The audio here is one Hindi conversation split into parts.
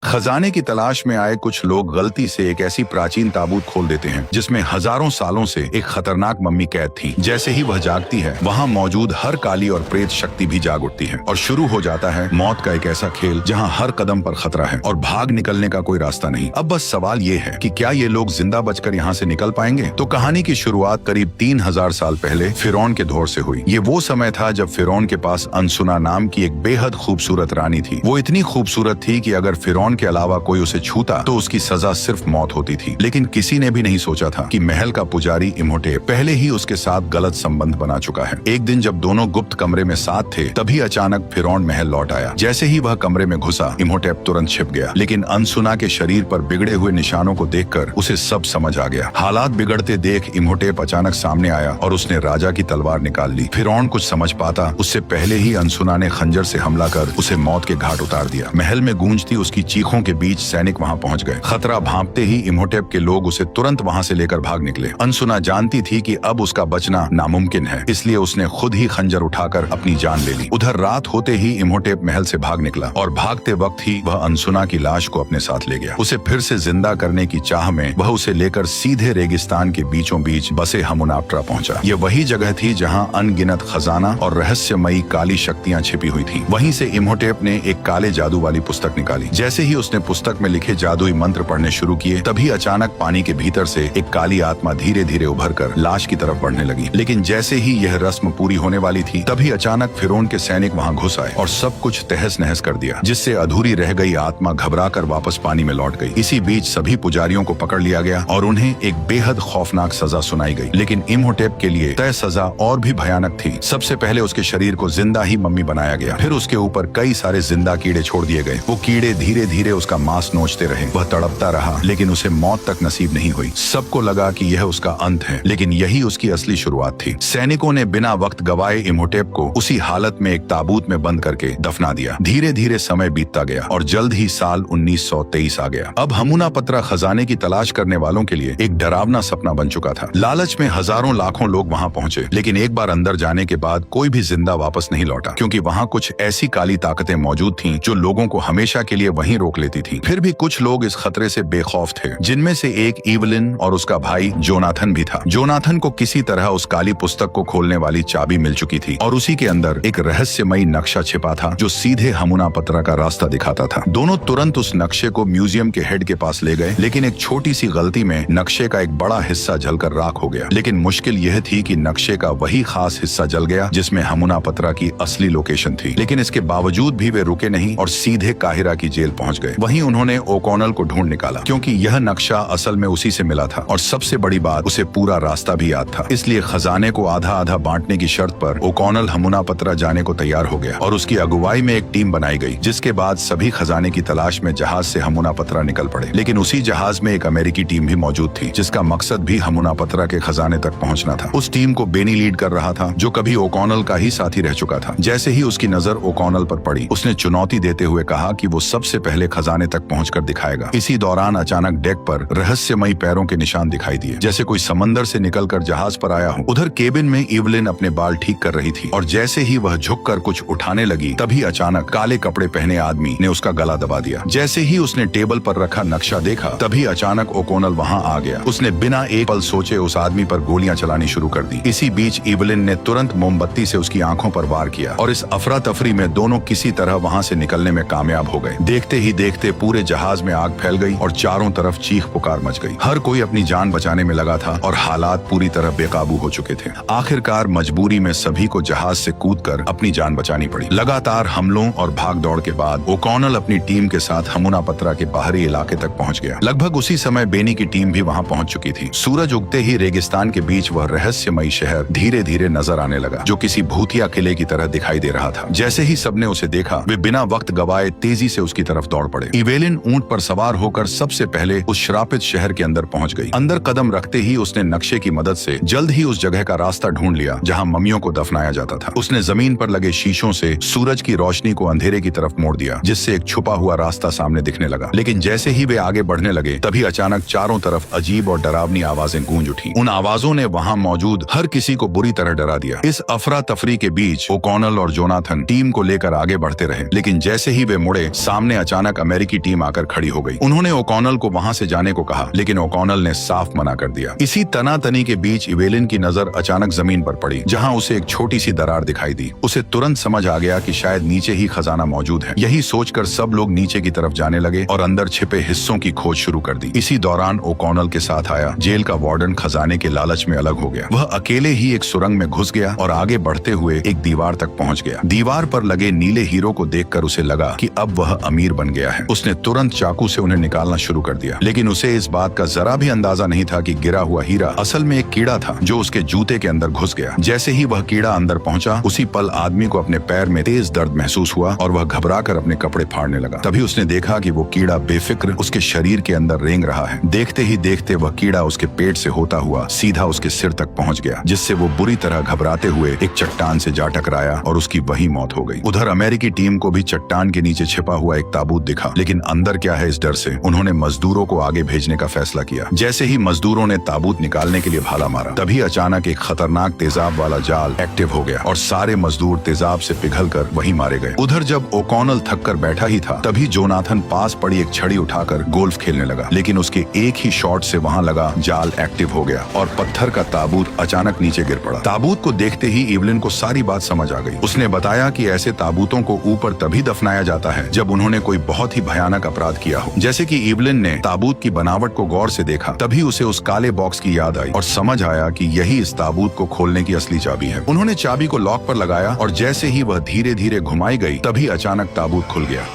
खजाने की तलाश में आए कुछ लोग गलती से एक ऐसी प्राचीन ताबूत खोल देते हैं जिसमें हजारों सालों से एक खतरनाक मम्मी कैद थी। जैसे ही वह जागती है, वहाँ मौजूद हर काली और प्रेत शक्ति भी जाग उठती है और शुरू हो जाता है मौत का एक ऐसा खेल जहाँ हर कदम पर खतरा है और भाग निकलने का कोई रास्ता नहीं। अब बस सवाल ये है कि क्या ये लोग जिंदा बचकर यहाँ से निकल पाएंगे? तो कहानी की शुरुआत करीब 3000 साल पहले फिरौन के दौर से हुई। ये वो समय था जब फिरौन के पास अनसुना नाम की एक बेहद खूबसूरत रानी थी। वो इतनी खूबसूरत थी कि अगर फिरौन के अलावा कोई उसे छूता तो उसकी सजा सिर्फ मौत होती थी। लेकिन किसी ने भी नहीं सोचा था कि महल का पुजारी इम्होटेप पहले ही उसके साथ गलत संबंध बना चुका है। एक दिन जब दोनों गुप्त कमरे में साथ थे, तभी अचानक फिरौन महल लौट आया। जैसे ही वह कमरे में घुसा, इम्होटेप तुरंत छिप गया। लेकिन अनसुना के शरीर पर बिगड़े हुए निशानों को देखकर उसे सब समझ आ गया। हालात बिगड़ते देख इम्होटेप अचानक सामने आया और उसने राजा की तलवार निकाल ली। फिरौन कुछ समझ पाता उससे पहले ही अनसुना ने खंजर से हमला कर उसे मौत के घाट उतार दिया। महल में गूंजती उसकी चीखों के बीच सैनिक वहां पहुंच गए। खतरा भांपते ही इम्होटेप के लोग उसे तुरंत वहां से लेकर भाग निकले। अनसुना जानती थी कि अब उसका बचना नामुमकिन है, इसलिए उसने खुद ही खंजर उठाकर अपनी जान ले ली। उधर रात होते ही इम्होटेप महल से भाग निकला और भागते वक्त ही वह अनसुना की लाश को अपने साथ ले गया। उसे फिर से जिंदा करने की चाह में वह उसे लेकर सीधे रेगिस्तान के बीचों बीच बसे हमुनाप्टरा पहुंचा। ये वही जगह थी जहां अनगिनत खजाना और रहस्यमयी काली शक्तियां छिपी हुई थी। वहीं से इम्होटेप ने एक काले जादू वाली पुस्तक निकाली। जैसे ही उसने पुस्तक में लिखे जादुई मंत्र पढ़ने शुरू किए, तभी अचानक पानी के भीतर से एक काली आत्मा धीरे धीरे उभरकर लाश की तरफ बढ़ने लगी। लेकिन जैसे ही यह रस्म पूरी होने वाली थी, तभी अचानक फिरौन के सैनिक वहां घुस आए और सब कुछ तहस नहस कर दिया, जिससे अधूरी रह गई आत्मा घबराकर वापस पानी में लौट गई। इसी बीच सभी पुजारियों को पकड़ लिया गया और उन्हें एक बेहद खौफनाक सजा सुनाई गई। लेकिन इम्होटेप के लिए तय सजा और भी भयानक थी। सबसे पहले उसके शरीर को जिंदा ही मम्मी बनाया गया। फिर उसके ऊपर कई सारे जिंदा कीड़े छोड़ दिए गए। वो कीड़े धीरे धीरे उसका मांस नोचते रहे। वह तड़पता रहा, लेकिन उसे मौत तक नसीब नहीं हुई। सबको लगा कि यह उसका अंत है, लेकिन यही उसकी असली शुरुआत थी। सैनिकों ने बिना वक्त गवाए इम्होटेप को उसी हालत में एक ताबूत में बंद करके दफना दिया। धीरे धीरे समय बीतता गया और जल्द ही साल 1923 आ गया। अब हमुनापत्रा खजाने की तलाश करने वालों के लिए एक डरावना सपना बन चुका था। लालच में हजारों लाखों लोग वहां पहुंचे, लेकिन एक बार अंदर जाने के बाद कोई भी जिंदा वापस नहीं लौटा, क्योंकि वहां कुछ ऐसी काली ताकतें मौजूद थीं जो लोगों को हमेशा के लिए वहीं रोक लेती थी। फिर भी कुछ लोग इस खतरे से बेखौफ थे, जिनमें से एक इवलिन और उसका भाई जोनाथन भी था। जोनाथन को किसी तरह उस काली पुस्तक को खोलने वाली चाबी मिल चुकी थी और उसी के अंदर एक रहस्यमयी नक्शा छिपा था जो सीधे हमुनापत्रा का रास्ता दिखाता था। दोनों तुरंत उस नक्शे को म्यूजियम के हेड के पास ले गए, लेकिन एक छोटी सी गलती में नक्शे का एक बड़ा हिस्सा जलकर राख हो गया। लेकिन मुश्किल यह थी कि नक्शे का वही खास हिस्सा जल गया जिसमें हमुनापत्रा की असली लोकेशन थी। लेकिन इसके बावजूद भी वे रुके नहीं और सीधे काहिरा की जेल पहुंच गए। वहीं उन्होंने ओकॉनल को ढूंढ निकाला, क्योंकि यह नक्शा असल में उसी से मिला था और सबसे बड़ी बात, उसे पूरा रास्ता भी याद था। इसलिए खजाने को आधा आधा बांटने की शर्त पर ओकॉनल हमुनापत्रा जाने को तैयार हो गया और उसकी अगुवाई में एक टीम बनाई गई, जिसके बाद सभी खजाने की तलाश में जहाज से हमुनापत्रा निकल पड़े। लेकिन उसी जहाज में एक अमेरिकी टीम भी मौजूद थी, जिसका मकसद भी हमुनापत्रा के खजाने तक पहुंचना था। उस टीम को बेनी लीड कर रहा था, जो कभी ओकॉनल का ही साथी रह चुका था। जैसे ही उसकी नजर ओकॉनल पर पड़ी, उसने चुनौती देते हुए कहा कि वो सबसे पहले खजाने तक पहुंचकर दिखाएगा। इसी दौरान अचानक डेक पर रहस्यमयी पैरों के निशान दिखाई दिए, जैसे कोई समंदर से निकलकर जहाज पर आया हो। उधर केबिन में इवलिन अपने बाल ठीक कर रही थी और जैसे ही वह झुककर कुछ उठाने लगी, तभी अचानक काले कपड़े पहने आदमी ने उसका गला दबा दिया। जैसे ही उसने टेबल पर रखा नक्शा देखा, तभी अचानक ओकॉनल वहां आ गया। उसने बिना एक पल सोचे उस आदमी पर गोलियां चलानी शुरू कर दी। इसी बीच इवलिन ने तुरंत मोमबत्ती से उसकी आंखों पर वार किया और इस अफरा तफरी में दोनों किसी तरह वहां से निकलने में कामयाब हो गए। देखते ही देखते पूरे जहाज में आग फैल गई और चारों तरफ चीख पुकार मच गई। हर कोई अपनी जान बचाने में लगा था और हालात पूरी तरह बेकाबू हो चुके थे। आखिरकार मजबूरी में सभी को जहाज से कूदकर अपनी जान बचानी पड़ी। लगातार हमलों और भाग दौड़ के बाद ओकॉनल अपनी टीम के साथ हमुनापत्रा के बाहरी इलाके तक पहुंच गया। लगभग उसी समय बेनी की टीम भी वहां पहुंच चुकी थी। सूरज उगते ही रेगिस्तान के बीच वह रहस्यमयी शहर धीरे धीरे नजर आने लगा, जो किसी भूतिया किले की तरह दिखाई दे रहा था। जैसे ही सबने उसे देखा, वे बिना वक्त गवाए तेजी से उसकी तरफ दौड़ पड़े। इवेलिन ऊंट पर सवार होकर सबसे पहले उस श्रापित शहर के अंदर पहुंच गई। अंदर कदम रखते ही उसने नक्शे की मदद से जल्द ही उस जगह का रास्ता ढूंढ लिया जहां मम्मियों को दफनाया जाता था। उसने जमीन पर लगे शीशों से सूरज की रोशनी को अंधेरे की तरफ मोड़ दिया, जिससे एक छुपा हुआ रास्ता सामने दिखने लगा। लेकिन जैसे ही वे आगे बढ़ने लगे, तभी अचानक चारों तरफ अजीब और डरावनी आवाजें गूंज उठी। उन आवाजों ने वहां मौजूद हर किसी को बुरी तरह डरा दिया। इस अफरा तफरी के बीच ओकॉनल और जोनाथन टीम को लेकर आगे बढ़ते रहे, लेकिन जैसे ही वे मुड़े, सामने अचानक अचानक अमेरिकी टीम आकर खड़ी हो गई। उन्होंने ओकॉनल को वहां से जाने को कहा, लेकिन ओकॉनल ने साफ मना कर दिया। इसी तनातनी के बीच इवेलिन की नजर अचानक जमीन पर पड़ी, जहां उसे एक छोटी सी दरार दिखाई दी। उसे तुरंत समझ आ गया कि शायद नीचे ही खजाना मौजूद है। यही सोचकर सब लोग नीचे की तरफ जाने लगे और अंदर छिपे हिस्सों की खोज शुरू कर दी। इसी दौरान ओकॉनल के साथ आया जेल का वार्डन खजाने के लालच में अलग हो गया। वह अकेले ही एक सुरंग में घुस गया और आगे बढ़ते हुए एक दीवार तक पहुंच गया। दीवार पर लगे नीले हीरो को देखकर उसे लगा कि अब वह अमीर बन गया है। उसने तुरंत चाकू से उन्हें निकालना शुरू कर दिया, लेकिन उसे इस बात का जरा भी अंदाजा नहीं था कि गिरा हुआ हीरा असल में एक कीड़ा था जो उसके जूते के अंदर घुस गया। जैसे ही वह कीड़ा अंदर पहुंचा, उसी पल आदमी को अपने पैर में तेज दर्द महसूस हुआ और वह घबराकर अपने कपड़े फाड़ने लगा। तभी उसने देखा कि वो कीड़ा बेफिक्र उसके शरीर के अंदर रेंग रहा है। देखते ही देखते वह कीड़ा उसके पेट से होता हुआ सीधा उसके सिर तक पहुंच गया, जिससे वो बुरी तरह घबराते हुए एक चट्टान से जा टकराया और उसकी वही मौत हो गई। उधर अमेरिकी टीम को भी चट्टान के नीचे छिपा हुआ एक ताबूत दिखा, लेकिन अंदर क्या है इस डर से उन्होंने मजदूरों को आगे भेजने का फैसला किया। जैसे ही मजदूरों ने ताबूत निकालने के लिए भाला मारा, तभी अचानक एक खतरनाक तेजाब वाला जाल एक्टिव हो गया और सारे मजदूर तेजाब से पिघलकर वहीं मारे गए। उधर जब ओकॉनल थक कर बैठा ही था, तभी जोनाथन पास पड़ी एक छड़ी उठाकर गोल्फ खेलने लगा, लेकिन उसके एक ही शॉट से वहां लगा जाल एक्टिव हो गया और पत्थर का ताबूत अचानक नीचे गिर पड़ा। ताबूत को देखते ही इवलिन को सारी बात समझ आ गई। उसने बताया कि ऐसे ताबूतों को ऊपर तभी दफनाया जाता है जब उन्होंने कोई बहुत ही भयानक अपराध किया हो। जैसे कि इवलिन ने ताबूत की बनावट को गौर से देखा, तभी उसे उस काले बॉक्स की याद आई और समझ आया कि यही इस ताबूत को खोलने की असली चाबी है। उन्होंने चाबी को लॉक पर लगाया और जैसे ही वह धीरे धीरे घुमाई गई, तभी अचानक ताबूत खुल गया।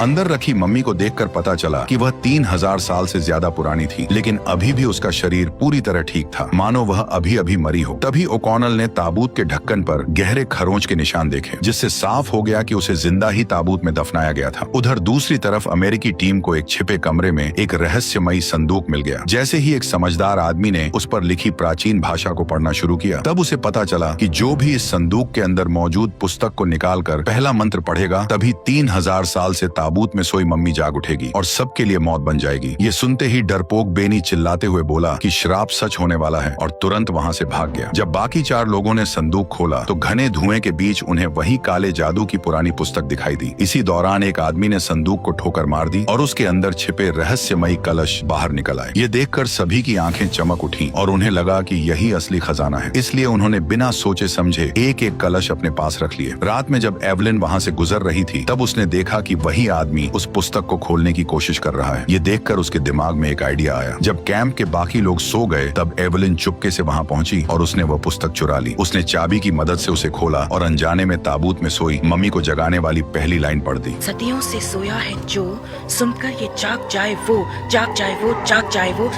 अंदर रखी मम्मी को देखकर पता चला कि वह 3000 साल से ज्यादा पुरानी थी, लेकिन अभी भी उसका शरीर पूरी तरह ठीक था, मानो वह अभी अभी मरी हो। तभी ओकॉनल ने ताबूत के ढक्कन पर गहरे खरोंच के निशान देखे, जिससे साफ हो गया कि उसे जिंदा ही ताबूत में दफनाया गया था। उधर दूसरी तरफ अमेरिकी टीम को एक छिपे कमरे में एक रहस्यमयी संदूक मिल गया। जैसे ही एक समझदार आदमी ने उस पर लिखी प्राचीन भाषा को पढ़ना शुरू किया, तब उसे पता चला कि जो भी इस संदूक के अंदर मौजूद पुस्तक को निकालकर पहला मंत्र पढ़ेगा, तभी 3000 साल से ताबूत में सोई मम्मी जाग उठेगी और सबके लिए मौत बन जाएगी। ये सुनते ही डरपोक बेनी चिल्लाते हुए बोला कि श्राप सच होने वाला है और तुरंत वहां से भाग गया। जब बाकी 4 लोगों ने संदूक खोला, तो घने धुएं के बीच उन्हें वही काले जादू की पुरानी पुस्तक दिखाई दी। इसी दौरान एक आदमी ने संदूक को ठोकर मार दी और उसके अंदर छिपे रहस्यमयी कलश बाहर निकल आए। ये देखकर सभी की आंखें चमक उठी और उन्हें लगा कि यही असली खजाना है। इसलिए उन्होंने बिना सोचे समझे एक एक कलश अपने पास रख लिए। रात में जब एवलिन वहां से गुजर रही थी, तब उसने देखा कि वही आदमी उस पुस्तक को खोलने की कोशिश कर रहा है। ये देखकर उसके दिमाग में एक आइडिया आया। जब कैंप के बाकी लोग सो गए, तब एवलिन चुपके से वहां पहुंची और उसने वह पुस्तक चुरा ली। उसने चाबी की मदद से उसे खोला और अनजाने में ताबूत में सोई मम्मी को जगाने वाली पहली लाइन पढ़ दी। सदियों से सोया है जो, सुनकर ये जाग जाए वो, जाग जाए वो, जाग जाए वो।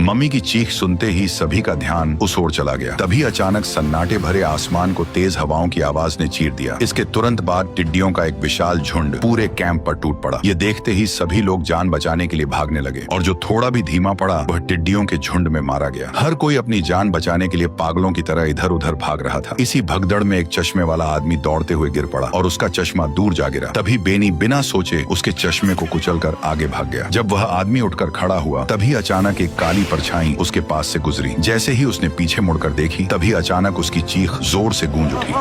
मम्मी की चीख सुनते ही सभी का ध्यान उस ओर चला गया। तभी अचानक सन्नाटे भरे आसमान को तेज हवाओं की आवाज ने चीर दिया। इसके तुरंत बाद टिड्डियों का एक विशाल झुंड पूरे कैंप पर टूट पड़ा। ये देखते ही सभी लोग जान बचाने के लिए भागने लगे और जो थोड़ा भी धीमा पड़ा, वह टिड्डियों के झुंड में मारा गया। हर कोई अपनी जान बचाने के लिए पागलों की तरह इधर उधर भाग रहा था। इसी भगदड़ में एक चश्मे वाला आदमी दौड़ते हुए गिर पड़ा और उसका चश्मा दूर जा गिरा। तभी बेनी बिना सोचे उसके चश्मे को कुचलकर आगे भाग गया। जब वह आदमी उठकर खड़ा हुआ, तभी अचानक एक काली परछाई उसके पास से गुजरी। जैसे ही उसने पीछे मुड़कर देखी, तभी अचानक उसकी चीख जोर से गूंज उठी।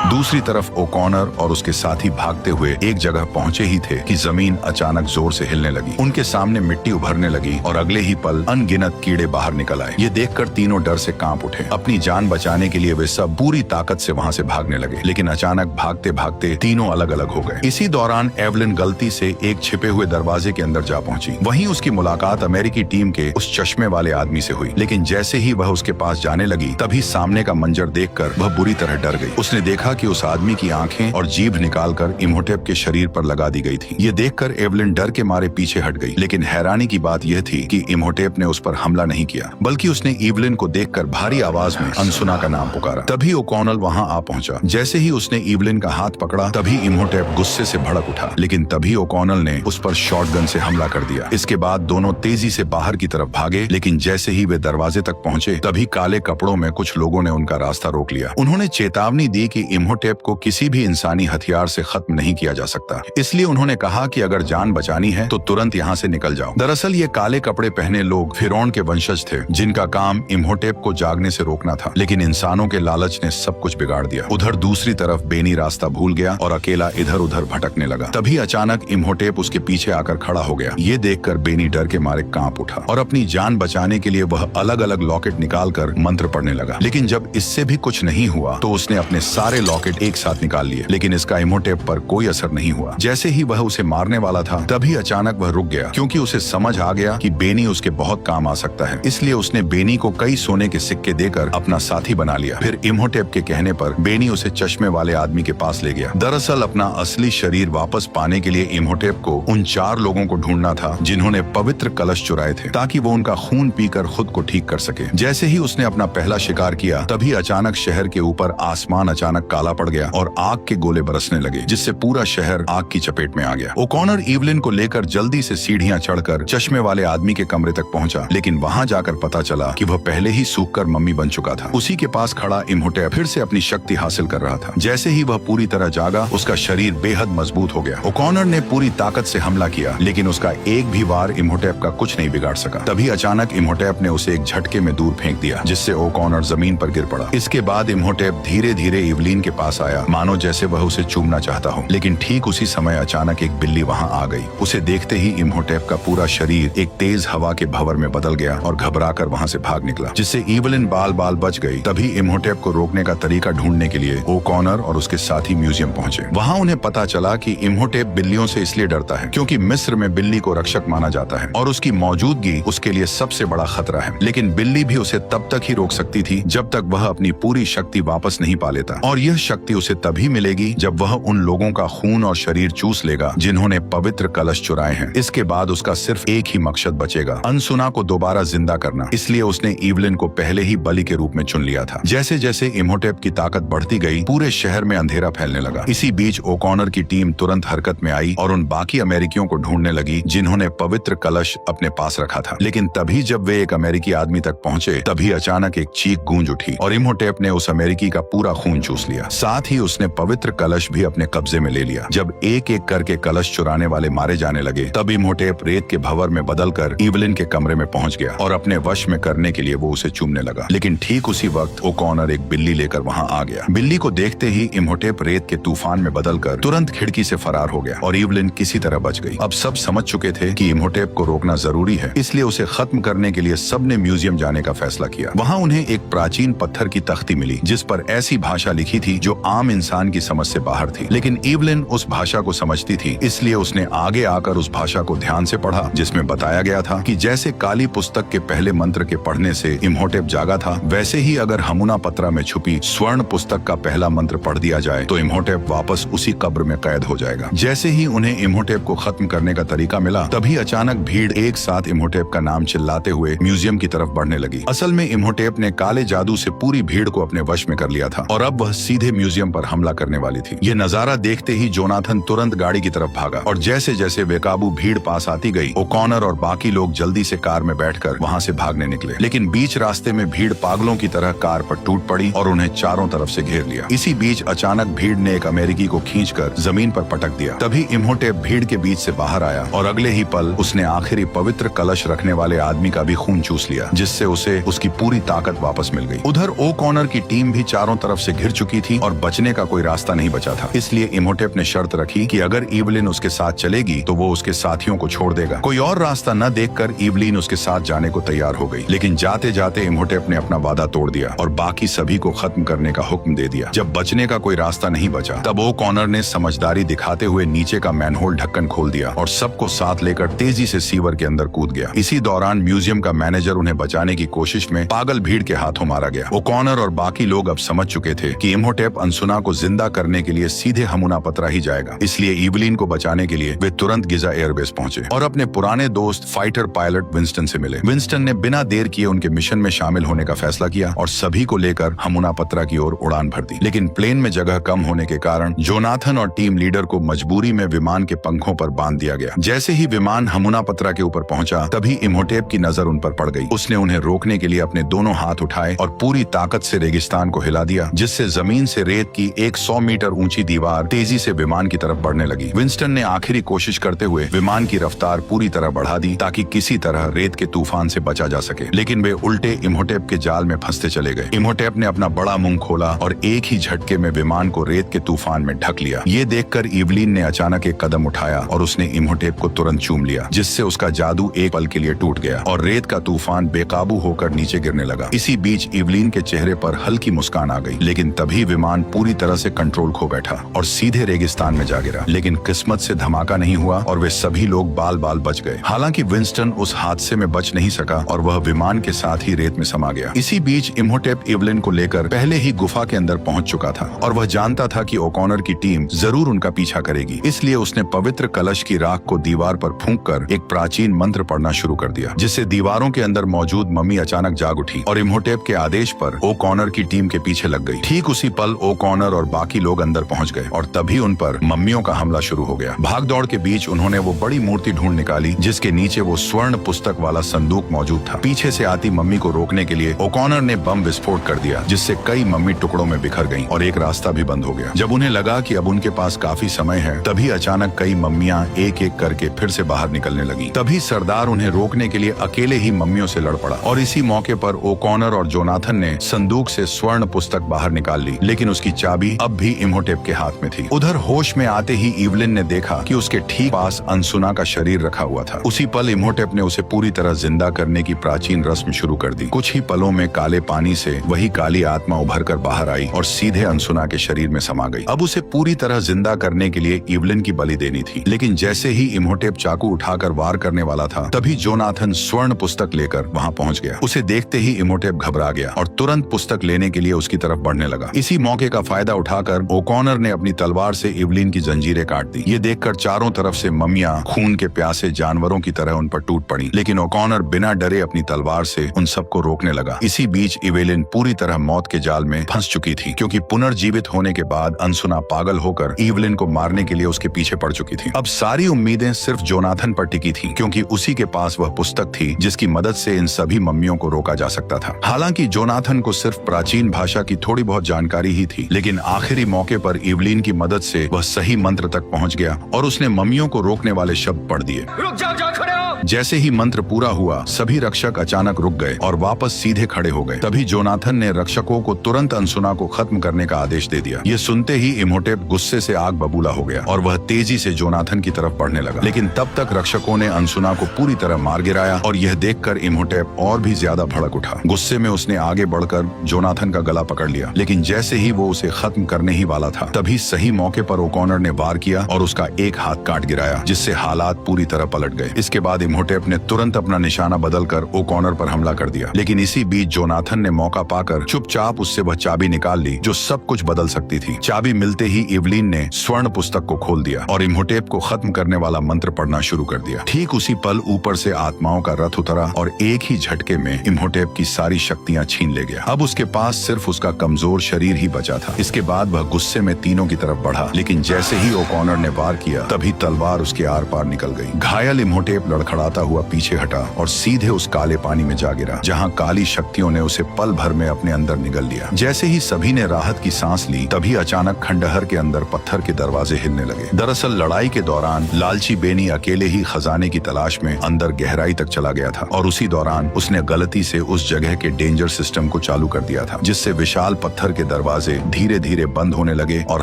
दूसरी तरफ ओकॉनर और उसके साथी भागते हुए एक जगह पहुंचे ही थे कि जमीन अचानक जोर से हिलने लगी। उनके सामने मिट्टी उभरने लगी और अगले ही पल अनगिनत कीड़े बाहर निकल आए। ये देखकर तीनों डर से कांप उठे। अपनी जान बचाने के लिए वे सब पूरी ताकत से वहां से भागने लगे, लेकिन अचानक भागते भागते तीनों अलग अलग हो गए। इसी दौरान एवलिन गलती से एक छिपे हुए दरवाजे के अंदर जा पहुंची। वहीं उसकी मुलाकात अमेरिकी टीम के उस चश्मे वाले आदमी से हुई, लेकिन जैसे ही वह उसके पास जाने लगी, तभी सामने का मंजर देखकर वह बुरी तरह डर गई। उसने देखा कि उस आदमी की आंखें और जीभ निकालकर इम्होटेप के शरीर पर लगा दी गई थी। ये देखकर एवलिन डर के मारे पीछे हट गई, लेकिन हैरानी की बात यह थी कि इम्होटेप ने उस पर हमला नहीं किया, बल्कि उसने इवलिन को देखकर भारी आवाज में अनसुना का नाम पुकारा। तभी ओकॉनल वहां आ पहुंचा। जैसे ही उसने इवलिन का हाथ पकड़ा, तभी इम्होटेप गुस्से से भड़क उठा, लेकिन तभी ओकॉनल ने उस पर शॉटगन से हमला कर दिया। इसके बाद दोनों तेजी से बाहर की तरफ भागे, लेकिन जैसे ही वे दरवाजे तक पहुंचे, तभी काले कपड़ों में कुछ लोगों ने उनका रास्ता रोक लिया। उन्होंने चेतावनी दी कि इम्होटेप को किसी भी इंसानी हथियार से खत्म नहीं किया जा सकता। इसलिए उन्होंने कहा कि अगर जान बचानी है तो तुरंत यहाँ से निकल जाओ। दरअसल ये काले कपड़े पहने लोग फिरौन के वंशज थे, जिनका काम इम्होटेप को जागने से रोकना था, लेकिन इंसानों के लालच ने सब कुछ बिगाड़ दिया। उधर दूसरी तरफ बेनी रास्ता भूल गया और अकेला इधर उधर भटकने लगा। तभी अचानक इम्होटेप उसके पीछे आकर खड़ा हो गया। ये देखकर बेनी डर के मारे कांप उठा और अपनी जान बचाने के लिए वह अलग अलग लॉकेट निकालकर मंत्र पढ़ने लगा। लेकिन जब इससे भी कुछ नहीं हुआ तो उसने अपने सारे लॉकेट एक साथ निकाल लिए, लेकिन इसका इम्होटेप पर कोई असर नहीं हुआ। जैसे ही वह उसे मारने वाला था तभी अचानक वह रुक गया, क्योंकि उसे समझ आ गया कि बेनी उसके बहुत काम आ सकता है। इसलिए उसने बेनी को कई सोने के सिक्के देकर अपना साथी बना लिया। फिर इम्होटेप के कहने पर बेनी उसे चश्मे वाले आदमी के पास ले गया। दरअसल अपना असली शरीर वापस पाने के लिए इम्होटेप को उन 4 लोगों को ढूंढना था जिन्होंने पवित्र कलश चुराए थे, ताकि वो उनका खून पीकर खुद को ठीक कर सके। जैसे ही उसने अपना पहला शिकार किया तभी अचानक शहर के ऊपर आसमान अचानक काला पड़ गया और आग के गोले बरसने लगे, जिससे पूरा शहर आग की चपेट में आ गया। ओकॉनर ईवलिन को लेकर जल्दी से सीढ़ियां चढ़कर चश्मे वाले आदमी के कमरे तक पहुंचा, लेकिन वहां जाकर पता चला कि वह पहले ही सूखकर मम्मी बन चुका था। उसी के पास खड़ा इम्होटेप फिर से अपनी शक्ति हासिल कर रहा था। जैसे ही वह पूरी तरह जागा उसका शरीर बेहद मजबूत हो गया। ओकॉनर ने पूरी ताकत से हमला किया, लेकिन उसका एक भी वार इम्होटेप का कुछ नहीं बिगाड़ सका। तभी अचानक इम्होटेप ने उसे एक झटके में दूर फेंक दिया, जिससे ओकॉनर जमीन पर गिर पड़ा। इसके बाद इम्होटेप धीरे धीरे इवलीन के पास आया, मानो जैसे वह उसे चूमना चाहता हो। लेकिन ठीक उसी समय अचानक एक बिल्ली वहां आ गई। उसे देखते ही इम्होटेप का पूरा शरीर एक तेज हवा के भंवर में बदल गया और घबराकर वहां से भाग निकला, जिससे इवलिन बाल बाल बच गई। तभी इम्होटेप को रोकने का तरीका ढूंढने के लिए ओकॉनर और उसके साथी म्यूजियम पहुंचे। वहां उन्हें पता चला कि इम्होटेप बिल्लियों से इसलिए डरता है क्योंकि मिस्र में बिल्ली को रक्षक माना जाता है और उसकी मौजूदगी उसके लिए सबसे बड़ा खतरा है। लेकिन बिल्ली भी उसे तब तक ही रोक सकती थी जब तक वह अपनी पूरी शक्ति वापस नहीं पा लेता, और यह शक्ति उसे तभी मिलेगी जब वह उन लोगों का खून और शरीर चूस लेगा जिन्होंने पवित्र कलश चुराए हैं। इसके बाद उसका सिर्फ एक ही मकसद बचेगा, अनसुना को दोबारा जिंदा करना। इसलिए उसने इवलिन को पहले ही बलि के रूप में चुन लिया था। जैसे जैसे इम्होटेप की ताकत बढ़ती गई पूरे शहर में अंधेरा फैलने लगा। इसी बीच ओकॉनर की टीम तुरंत हरकत में आई और उन बाकी अमेरिकियों को ढूंढने लगी जिन्होंने पवित्र कलश अपने पास रखा था। लेकिन तभी जब वे एक अमेरिकी आदमी तक पहुंचे तभी अचानक एक चीख गूंज उठी और इम्होटेप ने उस अमेरिकी का पूरा खून चूस लिया। साथ ही उसने पवित्र कलश भी अपने कब्जे में ले लिया। जब एक एक करके कलश चुराने वाले मारे जाने लगे तब इम्होटेप रेत के भंवर में बदलकर इवलिन के कमरे में पहुंच गया और अपने वश में करने के लिए वो उसे चूमने लगा। लेकिन ठीक उसी वक्त ओकॉनर एक बिल्ली लेकर वहां आ गया। बिल्ली को देखते ही इम्होटेप रेत के तूफान में बदलकर तुरंत खिड़की से फरार हो गया और इवलिन किसी तरह बच गई। अब सब समझ चुके थे कि इम्होटेप को रोकना जरूरी है, इसलिए उसे खत्म करने के लिए सबने म्यूजियम जाने का फैसला किया। वहां उन्हें एक प्राचीन पत्थर की तख्ती मिली जिस पर ऐसी भाषा लिखी थी जो आम इंसान की समझ से बाहर थी, लेकिन इवलिन उस भाषा को समझती थी। इसलिए उसने आगे आकर उस भाषा को ध्यान से पढ़ा, जिसमें बताया गया था कि जैसे काली पुस्तक के पहले मंत्र के पढ़ने से इम्होटेप जागा था, वैसे ही अगर हमुना पत्रा में छुपी स्वर्ण पुस्तक का पहला मंत्र पढ़ दिया जाए तो इम्होटेप वापस उसी कब्र में कैद हो जाएगा। जैसे ही उन्हें इम्होटेप को खत्म करने का तरीका मिला तभी अचानक भीड़ एक साथ इम्होटेप का नाम चिल्लाते हुए म्यूजियम की तरफ बढ़ने लगी। असल में इम्होटेप ने काले जादू से पूरी भीड़ को अपने वश में कर लिया था और अब वह सीधे म्यूजियम पर हमला करने वाली थी। ये नजारा देखते ही जोनाथन तुरंत गाड़ी की तरफ भागा और जैसे जैसे बेकाबू भीड़ पास आती गई ओकॉनर और बाकी लोग जल्दी से कार में बैठकर वहां से भागने निकले। लेकिन बीच रास्ते में भीड़ पागलों की तरह कार पर टूट पड़ी और उन्हें चारों तरफ से घेर लिया। इसी बीच अचानक भीड़ ने एक अमेरिकी को खींचकर जमीन पर पटक दिया। तभी इम्होटेप भीड़ के बीच से बाहर आया और अगले ही पल उसने आखिरी पवित्र कलश रखने वाले आदमी का भी खून चूस लिया, जिससे उसे उसकी पूरी ताकत वापस मिल गई। उधर ओकॉनर की टीम भी चारों तरफ से घिर चुकी थी और बचने का कोई रास्ता नहीं बचा था। इसलिए इम्होटेप ने शर्त रखी कि अगर इवलिन उसके साथ चलेगी तो वो उसके साथियों को छोड़ देगा। कोई और रास्ता न देखकर इवलिन उसके साथ जाने को तैयार हो गई, लेकिन जाते जाते इम्होटेप ने अपना वादा तोड़ दिया और बाकी सभी को खत्म करने का हुक्म दे दिया। जब बचने का कोई रास्ता नहीं बचा तब ओकॉनर ने समझदारी दिखाते हुए नीचे का मैनहोल ढक्कन खोल दिया और सबको साथ लेकर तेजी से सीवर के अंदर कूद गया। इसी दौरान म्यूजियम का मैनेजर उन्हें बचाने की कोशिश में पागल भीड़ के हाथों मारा गया। ओकॉनर और बाकी लोग अब समझ चुके थे कि इम्होटेप अनसुना को जिंदा करने के लिए सीधे हमुना पत्रा ही जाएगा। इसलिए इवलिन को बचाने के लिए वे तुरंत गिजा एयरबेस पहुंचे और अपने पुराने दोस्त फाइटर पायलट विंस्टन से मिले। विंस्टन ने बिना देर किए उनके मिशन में शामिल होने का फैसला किया और सभी को लेकर हमुना पत्रा की ओर उड़ान भर दी। लेकिन प्लेन में जगह कम होने के कारण जोनाथन और टीम लीडर को मजबूरी में विमान के पंखों पर बांध दिया गया। जैसे ही विमान हमुना पत्रा के ऊपर पहुंचा तभी इम्होटेप की नजर उन पर पड़ गई। उसने उन्हें रोकने के लिए अपने दोनों हाथ उठाए और पूरी ताकत से रेगिस्तान को हिला दिया, जिससे जमीन से रेत की एक 100 मीटर ऊंची दीवार तेजी से विमान की तरफ बढ़ने लगी। विंस्टन ने आखिरी कोशिश करते हुए विमान की रफ्तार पूरी तरह बढ़ा दी ताकि किसी तरह रेत के तूफान से बचा जा सके, लेकिन वे उल्टे इम्होटेप के जाल में फंसते चले गए। इम्होटेप ने अपना बड़ा मुंह खोला और एक ही झटके में विमान को रेत के तूफान में ढक लिया। ये देखकर इवलीन ने अचानक एक कदम उठाया और उसने इम्होटेप को तुरंत चूम लिया, जिससे उसका जादू एक पल के लिए टूट गया और रेत का तूफान बेकाबू होकर नीचे गिरने लगा। इसी बीच इवलीन के चेहरे पर हल्की मुस्कान आ गई, लेकिन तभी विमान पूरी तरह से कंट्रोल खो बैठा और सीधे रेगिस्तान में जा गिरा। लेकिन किस्मत से धमाका नहीं हुआ और वे सभी लोग बाल बाल बच गए। हालांकि विंस्टन उस हादसे में बच नहीं सका और वह विमान के साथ ही रेत में समा गया। इसी बीच इम्होटेप इवलिन को लेकर पहले ही गुफा के अंदर पहुंच चुका था और वह जानता था कि ओकॉनर की टीम जरूर उनका पीछा करेगी। इसलिए उसने पवित्र कलश की राख को दीवार पर फूंककर एक प्राचीन मंत्र पढ़ना शुरू कर दिया, जिससे दीवारों के अंदर मौजूद मम्मी अचानक जाग उठी और इम्होटेप के आदेश पर ओकॉनर की टीम के पीछे लग गई। ठीक उसी पल ओकॉनर और बाकी लोग अंदर पहुंच गए और तभी उन पर मम्मियों का हमला शुरू हो गया। भाग दौड़ के बीच उन्होंने वो बड़ी मूर्ति ढूंढ निकाली जिसके नीचे वो स्वर्ण पुस्तक वाला संदूक मौजूद था। पीछे से आती मम्मी को रोकने के लिए ओकॉनर ने बम विस्फोट कर दिया, जिससे कई मम्मी टुकड़ों में बिखर गईं और एक रास्ता भी बंद हो गया। जब उन्हें लगा कि अब उनके पास काफी समय है, तभी अचानक कई मम्मियां एक एक करके फिर से बाहर निकलने लगी। तभी सरदार उन्हें रोकने के लिए अकेले ही मम्मियों से लड़ पड़ा और इसी मौके पर ओकॉनर और जोनाथन ने संदूक से स्वर्ण पुस्तक बाहर निकाल ली, लेकिन उसकी चाबी अब भी इम्होटेप के हाथ में थी। उधर होश में आते ही इवलिन ने देखा कि उसके ठीक पास अनसुना का शरीर रखा हुआ था। उसी पल इम्होटेप ने उसे पूरी तरह जिंदा करने की प्राचीन रस्म शुरू कर दी। कुछ ही पलों में काले पानी से वही काली आत्मा उभर कर बाहर आई और सीधे अनसुना के शरीर में समा गई। अब उसे पूरी तरह जिंदा करने के लिए इवलिन की बलि देनी थी, लेकिन जैसे ही इम्होटेप चाकू उठाकर वार करने वाला था, तभी जोनाथन स्वर्ण पुस्तक लेकर वहां पहुंच गया। उसे देखते ही इम्होटेप घबरा गया और तुरंत पुस्तक लेने के लिए उसकी तरफ बढ़ने लगा। इसी मौके का फायदा उठाकर ओकॉनर ने अपनी तलवार से इवलिन की जंजीरें काट दी। ये देखकर चारों तरफ से मम्मियां खून के प्यासे जानवरों की तरह उन पर टूट पड़ी, लेकिन ओकॉनर बिना डरे अपनी तलवार से उन सबको रोकने लगा। इसी बीच इवेलिन पूरी तरह मौत के जाल में फंस चुकी थी, क्योंकि पुनर्जीवित होने के बाद अनसुना पागल होकर इवलिन को मारने के लिए उसके पीछे पड़ चुकी थी। अब सारी उम्मीदें सिर्फ जोनाथन पर टिकी थी, क्योंकि उसी के पास वह पुस्तक थी जिसकी मदद से इन सभी मम्मियों को रोका जा सकता था। हालांकि जोनाथन को सिर्फ प्राचीन भाषा की थोड़ी बहुत जानकारी ही थी, लेकिन आखिरी मौके पर इवलिन की मदद से वह सही मंत्र तक पहुंच गया और उसने मम्मियों को रोकने वाले शब्द पढ़ दिए। रुक जाओ, खड़े हो। जैसे ही मंत्र पूरा हुआ, सभी रक्षक अचानक रुक गए और वापस सीधे खड़े हो गए। तभी जोनाथन ने रक्षकों को तुरंत अनसुना को खत्म करने का आदेश दे दिया। ये सुनते ही इम्होटेप गुस्से से आग बबूला हो गया और वह तेजी से जोनाथन की तरफ बढ़ने लगा, लेकिन तब तक रक्षकों ने अनसुना को पूरी तरह मार गिराया और यह देखकर इम्होटेप और भी ज्यादा भड़क उठा। गुस्से में उसने आगे बढ़कर जोनाथन का गला पकड़ लिया, लेकिन जैसे ही वो उसे खत्म करने ही वाला था, तभी सही मौके पर ओकॉनर ने वार किया और उसका एक हाथ काट गिराया, जिससे हालात पूरी तरह पलट गए। इसके बाद इम्होटेप ने तुरंत अपना निशाना बदलकर ओकॉनर पर हमला कर दिया, लेकिन इसी बीच जोनाथन ने मौका पाकर चुपचाप उससे वह चाबी निकाल ली जो सब कुछ बदल सकती थी। चाबी मिलते ही इवलिन ने स्वर्ण पुस्तक को खोल दिया और इम्होटेप को खत्म करने वाला मंत्र पढ़ना शुरू कर दिया। ठीक उसी पल ऊपर से आत्माओं का रथ उतरा और एक ही झटके में इम्होटेप की सारी शक्तियां छीन ले गया। अब उसके पास सिर्फ उसका कमजोर शरीर ही बचा था। इसके बाद वह गुस्से में तीनों की तरफ बढ़ा, लेकिन जैसे ही ओकॉनर ने वार किया, तभी तलवार उसके आर पार निकल गई। घायल इम्होटेप लड़खड़ाता हुआ पीछे हटा और सीधे उस काले पानी में जा गिरा, जहां काली शक्तियों ने उसे पल भर में अपने अंदर निगल लिया। जैसे ही सभी ने राहत की सांस ली, तभी अचानक खंडहर के अंदर पत्थर के दरवाजे हिलने लगे। दरअसल लड़ाई के दौरान लालची बेनी अकेले ही खजाने की तलाश में अंदर गहराई तक चला गया था और उसी दौरान उसने गलती से उस जगह के डेंजर सिस्टम को चालू कर दिया था, जिससे विशाल पत्थर के दरवाजे धीरे धीरे बंद होने लगे और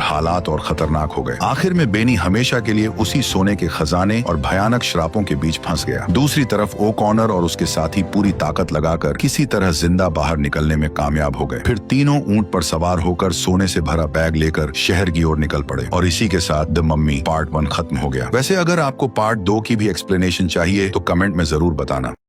हालात और खतरनाक हो गए। आखिर में बेनी हमेशा के लिए उसी सोने के खजाने और भयानक श्रापों के बीच फंस गया। दूसरी तरफ ओकॉनर और उसके साथी पूरी ताकत लगाकर किसी तरह जिंदा बाहर निकलने में कामयाब हो गए। फिर तीनों ऊंट पर सवार होकर सोने से भरा बैग लेकर शहर की ओर निकल पड़े और इसी के साथ द मम्मी पार्ट 1 खत्म हो गया। वैसे अगर आपको पार्ट 2 की भी एक्सप्लेनेशन चाहिए तो कमेंट में जरूर बताना।